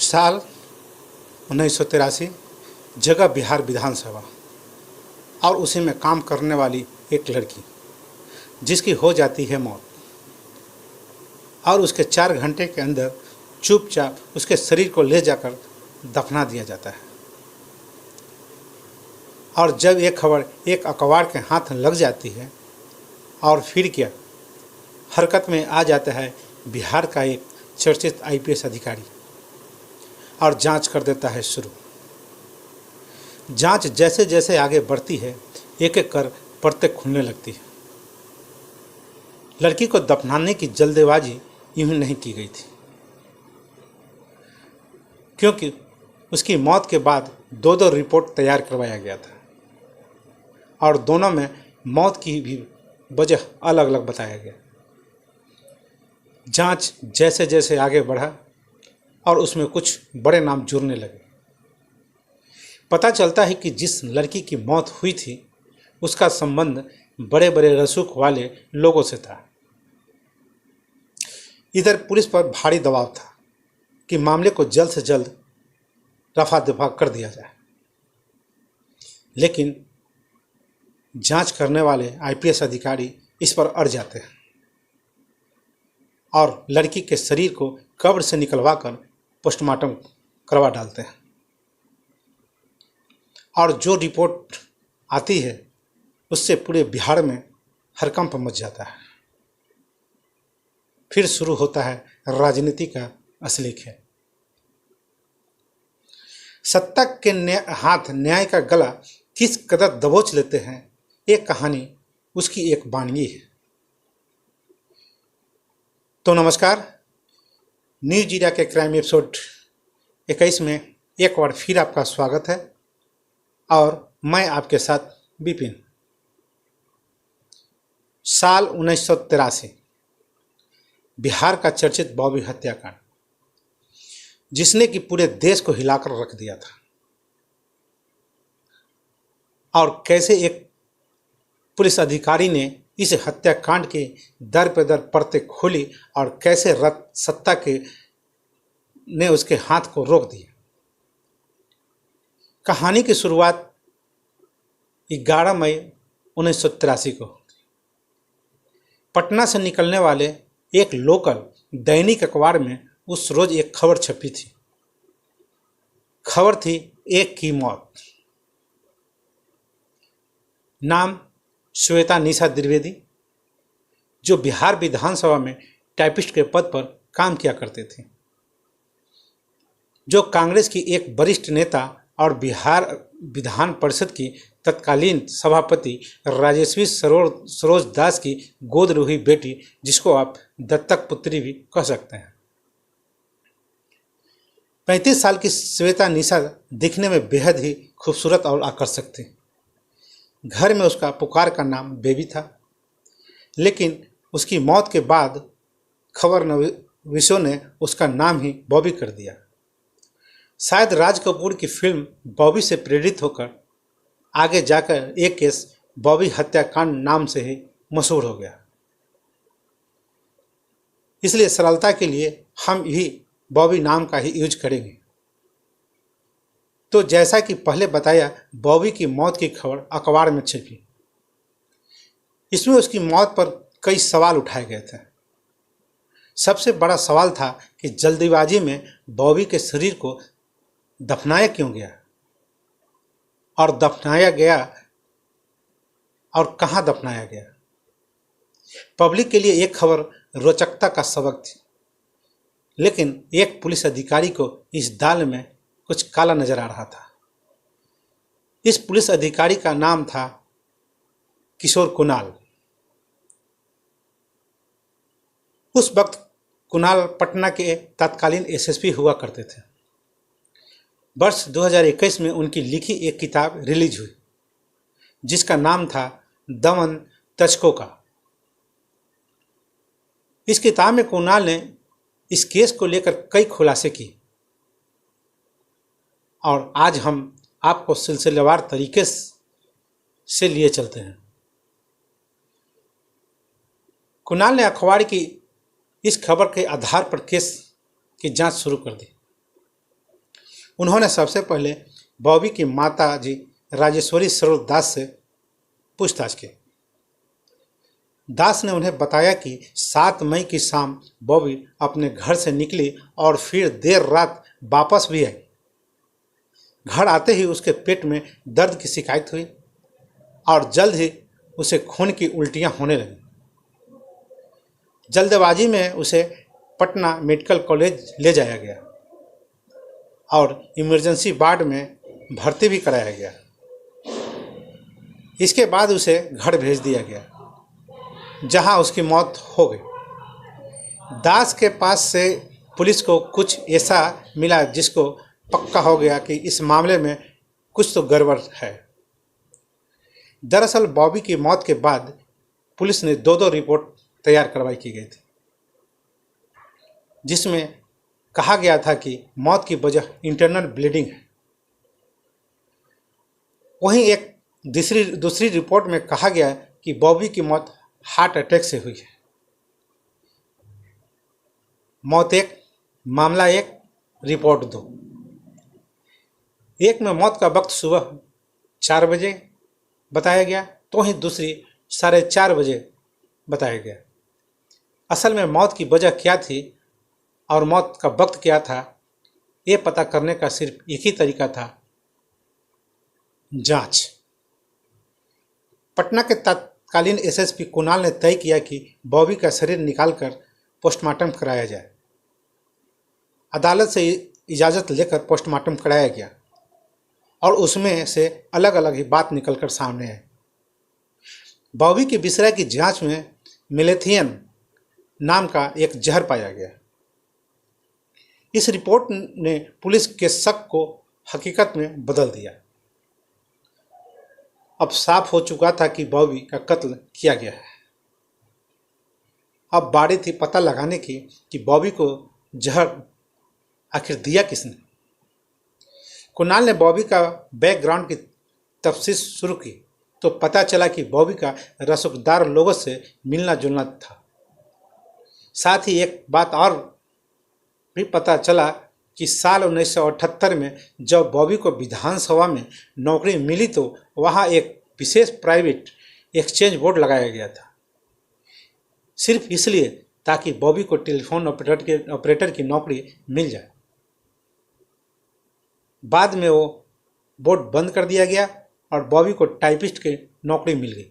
साल 1983, जगह बिहार विधानसभा, और उसी में काम करने वाली एक लड़की जिसकी हो जाती है मौत, और उसके 4 घंटे के अंदर चुपचाप उसके शरीर को ले जाकर दफना दिया जाता है। और जब ये खबर एक अखबार के हाथ लग जाती है और फिर क्या, हरकत में आ जाता है बिहार का एक चर्चित आईपीएस अधिकारी और जांच कर देता है शुरू। जांच जैसे जैसे आगे बढ़ती है, एक एक कर परतें खुलने लगती है। लड़की को दफनाने की जल्दबाजी यूं नहीं की गई थी, क्योंकि उसकी मौत के बाद दो रिपोर्ट तैयार करवाया गया था और दोनों में मौत की भी वजह अलग अलग बताया गया। जांच जैसे जैसे आगे बढ़ा और उसमें कुछ बड़े नाम जुड़ने लगे। पता चलता है कि जिस लड़की की मौत हुई थी उसका संबंध बड़े बड़े रसूख वाले लोगों से था। इधर पुलिस पर भारी दबाव था कि मामले को जल्द से जल्द रफा दफा कर दिया जाए, लेकिन जांच करने वाले आईपीएस अधिकारी इस पर अड़ जाते हैं और लड़की के शरीर को कब्र से निकलवाकर पोस्टमार्टम करवा डालते हैं। और जो रिपोर्ट आती है उससे पूरे बिहार में हड़कंप मच जाता है। फिर शुरू होता है राजनीति का असली खेल। सत्ता के हाथ न्याय का गला किस कदर दबोच लेते हैं, एक कहानी उसकी एक वानगी है। तो नमस्कार, न्यूज इंडिया के क्राइम एपिसोड 21 में एक बार फिर आपका स्वागत है और मैं आपके साथ विपिन। साल 1983, बिहार का चर्चित बॉबी हत्याकांड, जिसने कि पूरे देश को हिलाकर रख दिया था। और कैसे एक पुलिस अधिकारी ने इस हत्याकांड के दर पे दर परतें खोली और कैसे सत्ता के ने उसके हाथ को रोक दिया। कहानी की शुरुआत 11 मई 1983 को पटना से निकलने वाले एक लोकल दैनिक अखबार में उस रोज एक खबर छपी थी। खबर थी एक की मौत। नाम श्वेता निशा द्विवेदी, जो बिहार विधानसभा में टाइपिस्ट के पद पर काम किया करते थे, जो कांग्रेस की एक वरिष्ठ नेता और बिहार विधान परिषद की तत्कालीन सभापति राजेश्वरी सरोज दास की गोद रूही बेटी, जिसको आप दत्तक पुत्री भी कह सकते हैं। 35 साल की श्वेता निशा दिखने में बेहद ही खूबसूरत और आकर्षक थी। घर में उसका पुकार का नाम बेबी था, लेकिन उसकी मौत के बाद खबर नवीसों ने उसका नाम ही बॉबी कर दिया। शायद राज कपूर की फिल्म बॉबी से प्रेरित होकर आगे जाकर एक केस बॉबी हत्याकांड नाम से ही मशहूर हो गया। इसलिए सरलता के लिए हम भी बॉबी नाम का ही यूज करेंगे। तो जैसा कि पहले बताया, बॉबी की मौत की खबर अखबार में छपी। इसमें उसकी मौत पर कई सवाल उठाए गए थे। सबसे बड़ा सवाल था कि जल्दीबाजी में बॉबी के शरीर को दफनाया क्यों गया, और दफनाया गया और कहाँ दफनाया गया। पब्लिक के लिए एक खबर रोचकता का सबक थी, लेकिन एक पुलिस अधिकारी को इस दाल में कुछ काला नजर आ रहा था। इस पुलिस अधिकारी का नाम था किशोर कुणाल। उस वक्त कुणाल पटना के तत्कालीन एसएसपी हुआ करते थे। वर्ष 2021 में उनकी लिखी एक किताब रिलीज हुई, जिसका नाम था दमन तस्को का। इस किताब में कुणाल ने इस केस को लेकर कई खुलासे किए और आज हम आपको सिलसिलेवार तरीके से लिए चलते हैं। कुणाल ने अखबार की इस खबर के आधार पर केस की जांच शुरू कर दी। उन्होंने सबसे पहले बॉबी की माता जी राजेश्वरी सरोज दास से पूछताछ की। दास ने उन्हें बताया कि 7 मई की शाम बॉबी अपने घर से निकली और फिर देर रात वापस भी आई। घर आते ही उसके पेट में दर्द की शिकायत हुई और जल्द ही उसे खून की उल्टियां होने लगीं। जल्दबाजी में उसे पटना मेडिकल कॉलेज ले जाया गया और इमरजेंसी वार्ड में भर्ती भी कराया गया। इसके बाद उसे घर भेज दिया गया, जहां उसकी मौत हो गई। दास के पास से पुलिस को कुछ ऐसा मिला जिसको पक्का हो गया कि इस मामले में कुछ तो गड़बड़ है। दरअसल बॉबी की मौत के बाद पुलिस ने 2 रिपोर्ट तैयार करवाई की गई थी, जिसमें कहा गया था कि मौत की वजह इंटरनल ब्लीडिंग है। वहीं एक दूसरी रिपोर्ट में कहा गया कि बॉबी की मौत हार्ट अटैक से हुई है। मौत 1, मामला 1, रिपोर्ट 2। एक में मौत का वक्त सुबह 4 बजे बताया गया, तो वहीं दूसरी 4:30 बजे बताया गया। असल में मौत की वजह क्या थी और मौत का वक्त क्या था, ये पता करने का सिर्फ एक ही तरीका था, जांच। पटना के तत्कालीन एसएसपी कुणाल ने तय किया कि बॉबी का शरीर निकालकर पोस्टमार्टम कराया जाए। अदालत से इजाज़त लेकर पोस्टमार्टम कराया गया और उसमें से अलग अलग ही बात निकलकर सामने आई। बॉबी की बिसरा की जांच में मिलेथियन नाम का एक जहर पाया गया। इस रिपोर्ट ने पुलिस के शक को हकीकत में बदल दिया। अब साफ हो चुका था कि बॉबी का कत्ल किया गया है। अब बारी थी पता लगाने की कि बॉबी को जहर आखिर दिया किसने। कुणाल ने बॉबी का बैकग्राउंड की तफ्तीश शुरू की तो पता चला कि बॉबी का रसूखदार लोगों से मिलना जुलना था। साथ ही एक बात और भी पता चला कि साल 1978 में जब बॉबी को विधानसभा में नौकरी मिली तो वहां एक विशेष प्राइवेट एक्सचेंज बोर्ड लगाया गया था, सिर्फ इसलिए ताकि बॉबी को टेलीफोन ऑपरेटर की नौकरी मिल जाए। बाद में वो बोर्ड बंद कर दिया गया और बॉबी को टाइपिस्ट की नौकरी मिल गई।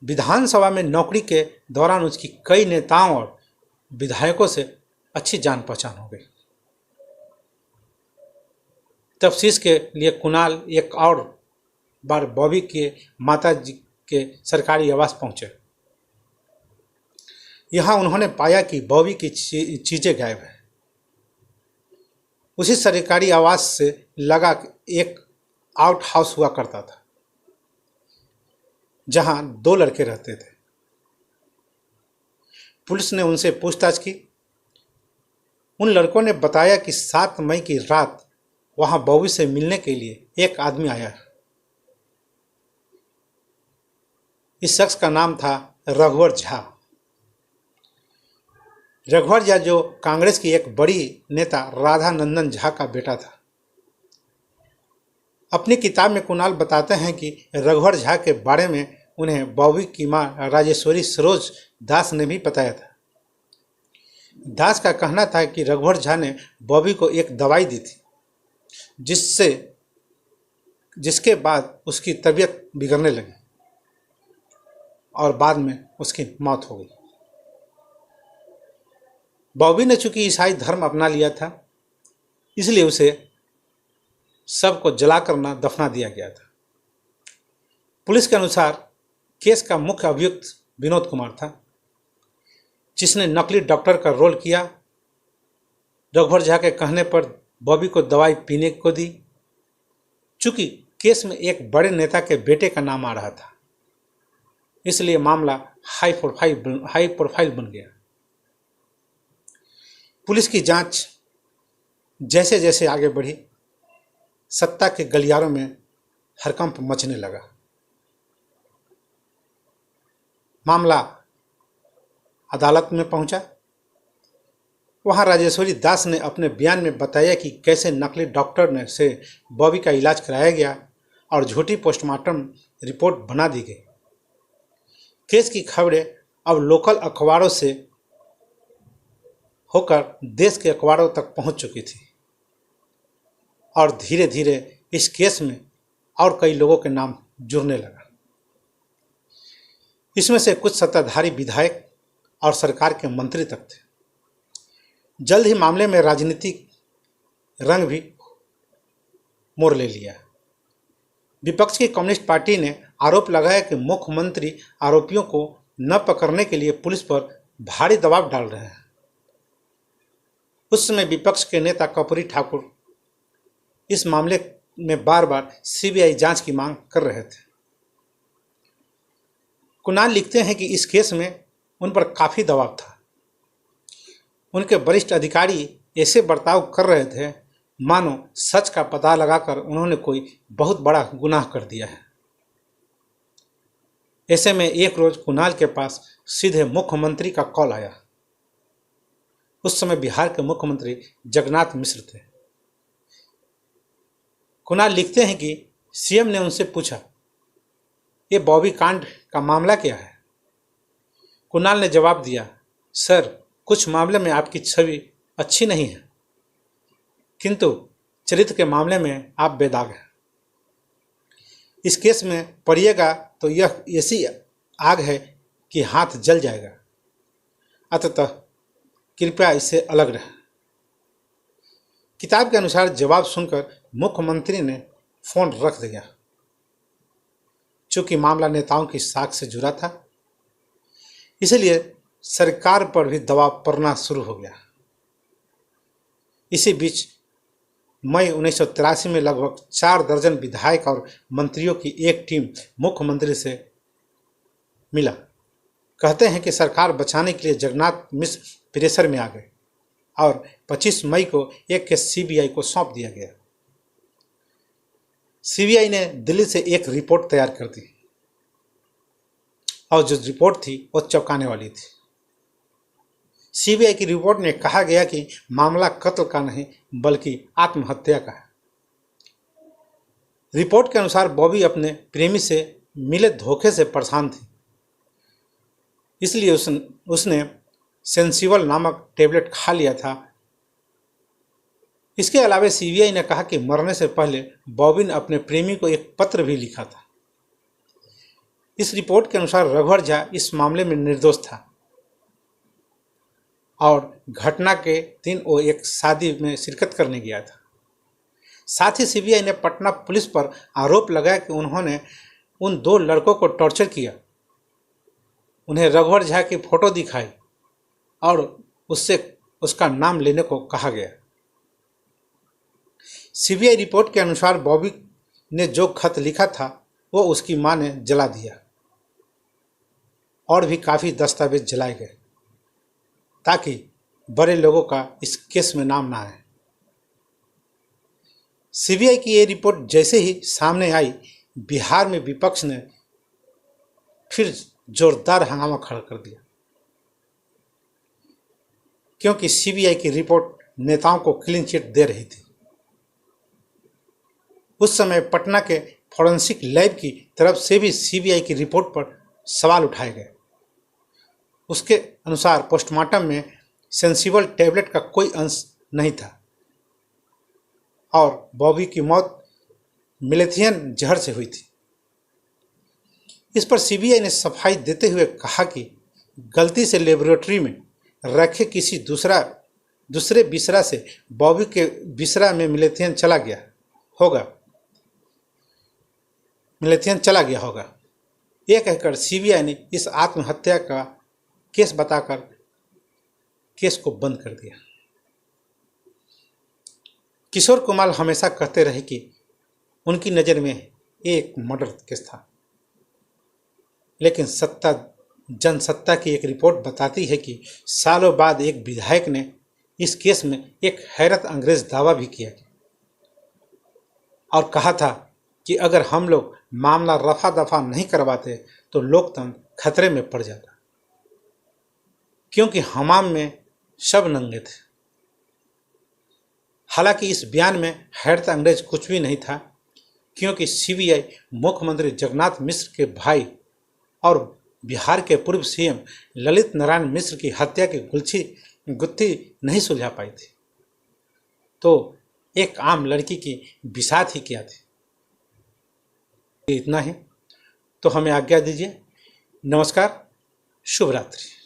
विधानसभा में नौकरी के दौरान उसकी कई नेताओं और विधायकों से अच्छी जान पहचान हो गई। तफ्तीश के लिए कुणाल एक और बार बॉबी के माता जी के सरकारी आवास पहुंचे। यहां उन्होंने पाया कि बॉबी की चीजें गायब है। उसी सरकारी आवास से लगा एक आउट हाउस हुआ करता था, जहां 2 लड़के रहते थे। पुलिस ने उनसे पूछताछ की। उन लड़कों ने बताया कि 7 मई की रात वहां बॉबी से मिलने के लिए एक आदमी आया है। इस शख्स का नाम था रघुवर झा। रघुवर झा जो कांग्रेस की एक बड़ी नेता राधा नंदन झा का बेटा था। अपनी किताब में कुणाल बताते हैं कि रघुवर झा के बारे में उन्हें बॉबी की मां राजेश्वरी सरोज दास ने भी बताया था। दास का कहना था कि रघुवर झा ने बॉबी को एक दवाई दी थी, जिसके बाद उसकी तबीयत बिगड़ने लगी और बाद में उसकी मौत हो गई। बॉबी ने चूंकि ईसाई धर्म अपना लिया था, इसलिए उसे सबको जलाकर न दफना दिया गया था। पुलिस के अनुसार केस का मुख्य अभियुक्त विनोद कुमार था, जिसने नकली डॉक्टर का रोल किया। रघुवर झा के कहने पर बॉबी को दवाई पीने को दी। चूंकि केस में एक बड़े नेता के बेटे का नाम आ रहा था, इसलिए मामला हाई प्रोफाइल बन गया। पुलिस की जांच जैसे जैसे आगे बढ़ी, सत्ता के गलियारों में हड़कंप मचने लगा। मामला अदालत में पहुंचा। वहाँ राजेश्वरी दास ने अपने बयान में बताया कि कैसे नकली डॉक्टर ने से बॉबी का इलाज कराया गया और झूठी पोस्टमार्टम रिपोर्ट बना दी गई। केस की खबरें अब लोकल अखबारों से होकर देश के अखबारों तक पहुंच चुकी थी और धीरे धीरे इस केस में और कई लोगों के नाम जुड़ने लगा। इसमें से कुछ सत्ताधारी विधायक और सरकार के मंत्री तक थे। जल्द ही मामले में राजनीतिक रंग भी मोड़ ले लिया। विपक्ष की कम्युनिस्ट पार्टी ने आरोप लगाया कि मुख्यमंत्री आरोपियों को न पकड़ने के लिए पुलिस पर भारी दबाव डाल रहे हैं। उस समय विपक्ष के नेता कर्पूरी ठाकुर इस मामले में बार बार सीबीआई जांच की मांग कर रहे थे। कुणाल लिखते हैं कि इस केस में उन पर काफ़ी दबाव था। उनके वरिष्ठ अधिकारी ऐसे बर्ताव कर रहे थे मानो सच का पता लगाकर उन्होंने कोई बहुत बड़ा गुनाह कर दिया है। ऐसे में एक रोज कुणाल के पास सीधे मुख्यमंत्री का कॉल आया। उस समय बिहार के मुख्यमंत्री जगन्नाथ मिश्र थे। कुणाल लिखते हैं कि सीएम ने उनसे पूछा, ये बॉबी कांड का मामला क्या है? कुणाल ने जवाब दिया, सर, कुछ मामले में आपकी छवि अच्छी नहीं है, किंतु चरित्र के मामले में आप बेदाग हैं। इस केस में पड़िएगा तो यह ऐसी आग है कि हाथ जल जाएगा, अतः कृपया इससे अलग रहें। किताब के अनुसार जवाब सुनकर मुख्यमंत्री ने फोन रख दिया। चूंकि मामला नेताओं की साख से जुड़ा था, इसलिए सरकार पर भी दबाव पड़ना शुरू हो गया। इसी बीच मई 1983 में लगभग 4 दर्जन विधायक और मंत्रियों की एक टीम मुख्यमंत्री से मिला। कहते हैं कि सरकार बचाने के लिए जगन्नाथ मिश्र प्रेशर में आ गए और 25 मई को एक केस सीबीआई को सौंप दिया गया। सीबीआई ने दिल्ली से एक रिपोर्ट तैयार कर दी और जो रिपोर्ट थी वो चौंकाने वाली थी। सीबीआई की रिपोर्ट में कहा गया कि मामला कत्ल का नहीं बल्कि आत्महत्या का है। रिपोर्ट के अनुसार बॉबी अपने प्रेमी से मिले धोखे से परेशान थी, इसलिए उसने सेंसिबल नामक टेबलेट खा लिया था। इसके अलावा सीबीआई ने कहा कि मरने से पहले बॉबी ने अपने प्रेमी को एक पत्र भी लिखा था। इस रिपोर्ट के अनुसार रघुवर झा इस मामले में निर्दोष था और घटना के दिन वो एक शादी में शिरकत करने गया था। साथ ही सीबीआई ने पटना पुलिस पर आरोप लगाया कि उन्होंने उन 2 लड़कों को टॉर्चर किया, उन्हें रघुवर झा की फोटो दिखाई और उससे उसका नाम लेने को कहा गया। सीबीआई रिपोर्ट के अनुसार बॉबी ने जो खत लिखा था वो उसकी मां ने जला दिया और भी काफ़ी दस्तावेज जलाए गए ताकि बड़े लोगों का इस केस में नाम ना आए। सीबीआई की ये रिपोर्ट जैसे ही सामने आई, बिहार में विपक्ष ने फिर जोरदार हंगामा खड़ा कर दिया, क्योंकि सीबीआई की रिपोर्ट नेताओं को क्लीन चिट दे रही थी। उस समय पटना के फॉरेंसिक लैब की तरफ से भी सीबीआई की रिपोर्ट पर सवाल उठाए गए। उसके अनुसार पोस्टमार्टम में सेंसिबल टैबलेट का कोई अंश नहीं था और बॉबी की मौत मिलेथियन जहर से हुई थी। इस पर सीबीआई ने सफाई देते हुए कहा कि गलती से लेबोरेटरी में रखे किसी दूसरे बिसरा से बॉबी के बिसरा में मिलेथियन चला गया होगा। यह कहकर सीबीआई ने इस आत्महत्या का केस बताकर केस को बंद कर दिया। किशोर कुमार हमेशा कहते रहे कि उनकी नज़र में एक मर्डर केस था, लेकिन जनसत्ता की एक रिपोर्ट बताती है कि सालों बाद एक विधायक ने इस केस में एक हैरत अंग्रेज दावा भी किया और कहा था कि अगर हम लोग मामला रफा दफा नहीं करवाते तो लोकतंत्र खतरे में पड़ जाता, क्योंकि हमाम में सब नंगे थे। हालांकि इस बयान में हैरत अंग्रेज कुछ भी नहीं था, क्योंकि सीबीआई मुख्यमंत्री जगन्नाथ मिश्र के भाई और बिहार के पूर्व सीएम ललित नारायण मिश्र की हत्या की गुत्थी नहीं सुलझा पाई थी, तो एक आम लड़की की बिसात ही क्या थी। इतना ही, तो हमें आज्ञा दीजिए। नमस्कार, शुभ रात्रि।